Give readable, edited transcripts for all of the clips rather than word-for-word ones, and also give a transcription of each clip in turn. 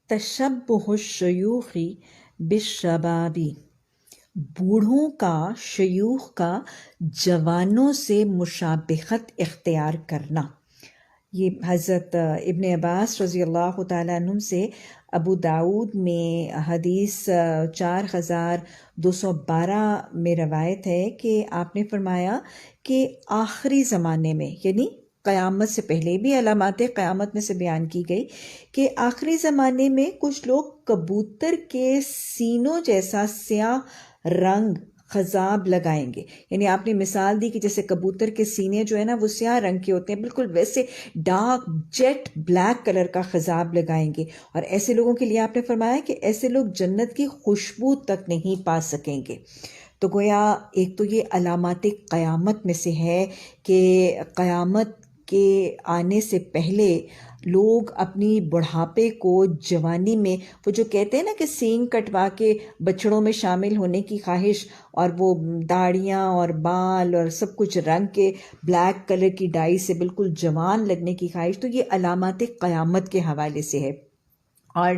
تشبہ الشیوخ بالشبابی، بوڑھوں کا، شیوخ کا جوانوں سے مشابہت اختیار کرنا۔ یہ حضرت ابن عباس رضی اللہ تعالیٰ عنہ سے ابو داؤد میں حدیث 4212 میں روایت ہے کہ آپ نے فرمایا کہ آخری زمانے میں، یعنی قیامت سے پہلے بھی علامات قیامت میں سے بیان کی گئی کہ آخری زمانے میں کچھ لوگ کبوتر کے سینوں جیسا سیاہ رنگ خضاب لگائیں گے۔ یعنی آپ نے مثال دی کہ جیسے کبوتر کے سینے جو ہے نا وہ سیاہ رنگ کے ہوتے ہیں، بالکل ویسے ڈارک جیٹ بلیک کلر کا خضاب لگائیں گے، اور ایسے لوگوں کے لیے آپ نے فرمایا کہ ایسے لوگ جنت کی خوشبو تک نہیں پا سکیں گے۔ تو گویا ایک تو یہ علامات قیامت میں سے ہے کہ قیامت کے آنے سے پہلے لوگ اپنی بڑھاپے کو جوانی میں، وہ جو کہتے ہیں نا کہ سینگ کٹوا کے بچڑوں میں شامل ہونے کی خواہش، اور وہ داڑیاں اور بال اور سب کچھ رنگ کے بلیک کلر کی ڈائی سے بالکل جوان لگنے کی خواہش، تو یہ علامات قیامت کے حوالے سے ہے۔ اور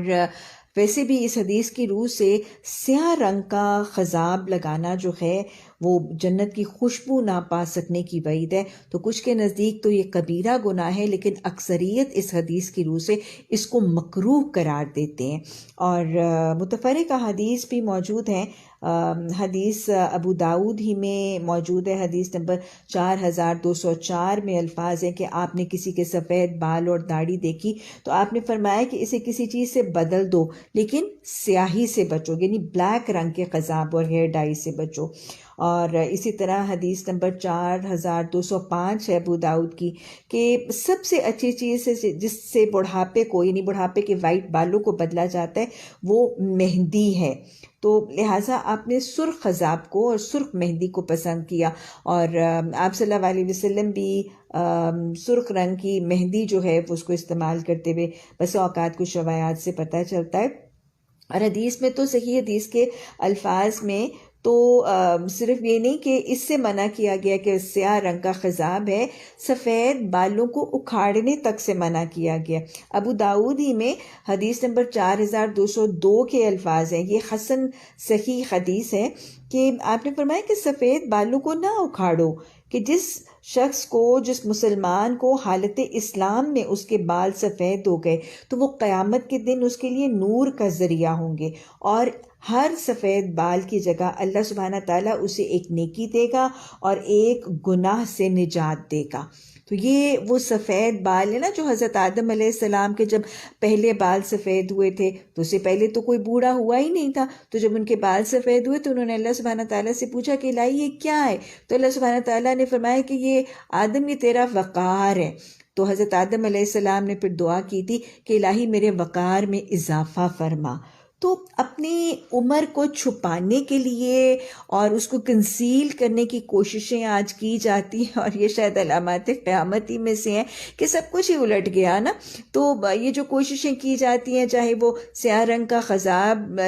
ویسے بھی اس حدیث کی روح سے سیاہ رنگ کا خضاب لگانا جو ہے وہ جنت کی خوشبو نہ پا سکنے کی وعید ہے۔ تو کچھ کے نزدیک تو یہ کبیرہ گناہ ہے، لیکن اکثریت اس حدیث کی روح سے اس کو مکروہ قرار دیتے ہیں۔ اور متفرقہ حدیث بھی موجود ہیں، حدیث ابو داؤد ہی میں موجود ہے، حدیث نمبر 4204 میں الفاظ ہیں کہ آپ نے کسی کے سفید بال اور داڑھی دیکھی تو آپ نے فرمایا کہ اسے کسی چیز سے بدل دو، لیکن سیاہی سے بچو، یعنی بلیک رنگ کے خضاب اور ہیئر ڈائی سے بچو۔ اور اسی طرح حدیث نمبر 4205 ہے ابو داؤد کی کہ سب سے اچھی چیز ہے جس سے بڑھاپے کو، یعنی بڑھاپے کے وائٹ بالوں کو بدلا جاتا ہے، وہ مہندی ہے۔ تو لہٰذا آپ نے سرخ خضاب کو اور سرخ مہندی کو پسند کیا، اور آپ صلی اللہ علیہ وسلم بھی سرخ رنگ کی مہندی جو ہے اس کو استعمال کرتے ہوئے بس اوقات کچھ روایات سے پتہ چلتا ہے۔ اور حدیث میں تو صحیح حدیث کے الفاظ میں تو صرف یہ نہیں کہ اس سے منع کیا گیا کہ سیاہ رنگ کا خضاب ہے، سفید بالوں کو اکھاڑنے تک سے منع کیا گیا۔ ابو داؤد ہی میں حدیث نمبر 4202 کے الفاظ ہیں، یہ حسن صحیح حدیث ہے کہ آپ نے فرمایا کہ سفید بالوں کو نہ اکھاڑو، کہ جس شخص کو، جس مسلمان کو حالت اسلام میں اس کے بال سفید ہو گئے تو وہ قیامت کے دن اس کے لیے نور کا ذریعہ ہوں گے، اور ہر سفید بال کی جگہ اللہ سبحانہ تعالیٰ اسے ایک نیکی دے گا اور ایک گناہ سے نجات دے گا۔ تو یہ وہ سفید بال ہے نا جو حضرت آدم علیہ السلام کے جب پہلے بال سفید ہوئے تھے تو اس سے پہلے تو کوئی بوڑھا ہوا ہی نہیں تھا، تو جب ان کے بال سفید ہوئے تو انہوں نے اللہ سبحانہ تعالیٰ سے پوچھا کہ الہی یہ کیا ہے؟ تو اللہ سبحانہ تعالیٰ نے فرمایا کہ یہ آدم، یہ تیرا وقار ہے۔ تو حضرت آدم علیہ السلام نے پھر دعا کی تھی کہ الہی میرے وقار میں اضافہ فرما۔ تو اپنی عمر کو چھپانے کے لیے اور اس کو کنسیل کرنے کی کوششیں آج کی جاتی ہیں، اور یہ شاید علامات قیامت ہی میں سے ہیں کہ سب کچھ ہی الٹ گیا نا۔ تو یہ جو کوششیں کی جاتی ہیں، چاہے وہ سیاہ رنگ کا خضاب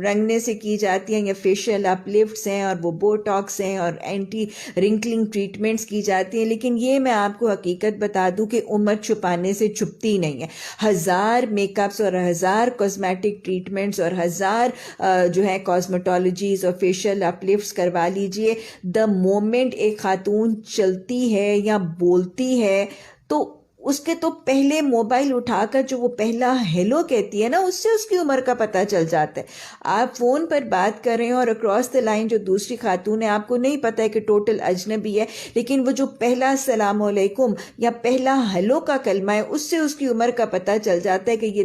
رنگنے سے کی جاتی ہیں، یا فیشیل اپ لفٹس ہیں، اور وہ بوٹاکس ہیں، اور اینٹی رنکلنگ ٹریٹمنٹس کی جاتی ہیں، لیکن یہ میں آپ کو حقیقت بتا دوں کہ عمر چھپانے سے چھپتی نہیں ہے۔ ہزار میک اپس اور ہزار کاسمیٹک ٹریٹمنٹ اور ہزار جو ہے کاسمیٹولوجیز اور فیشیل اپ لفٹس کروا لیجئے، دا مومنٹ ایک خاتون چلتی ہے یا بولتی ہے تو اس کے تو پہلے موبائل اٹھا کر جو وہ پہلا ہیلو کہتی ہے نا، اس سے اس کی عمر کا پتہ چل جاتا ہے۔ آپ فون پر بات کر رہے ہیں اور اکراس دا لائن جو دوسری خاتون ہے، آپ کو نہیں پتہ ہے کہ ٹوٹل اجنبی ہے، لیکن وہ جو پہلا السلام علیکم یا پہلا ہیلو کا کلمہ ہے، اس سے اس کی عمر کا پتہ چل جاتا ہے کہ یہ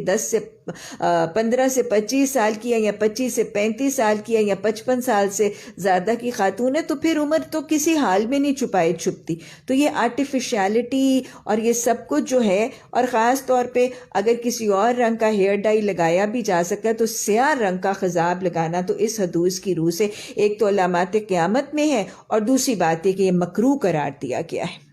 15 سے 25 سال کی ہے، یا 25 سے 35 سال کی ہے، یا 55 سال سے زیادہ کی خاتون ہے، تو پھر عمر تو کسی حال میں نہیں چھپتی۔ تو یہ آرٹیفیشیلٹی اور یہ سب کچھ جو ہے، اور خاص طور پہ اگر کسی اور رنگ کا ہیئر ڈائی لگایا بھی جا سکتا ہے تو سیاہ رنگ کا خضاب لگانا تو اس حدیث کی روح سے ایک تو علامات قیامت میں ہے، اور دوسری بات ہے کہ یہ مکروہ قرار دیا گیا ہے۔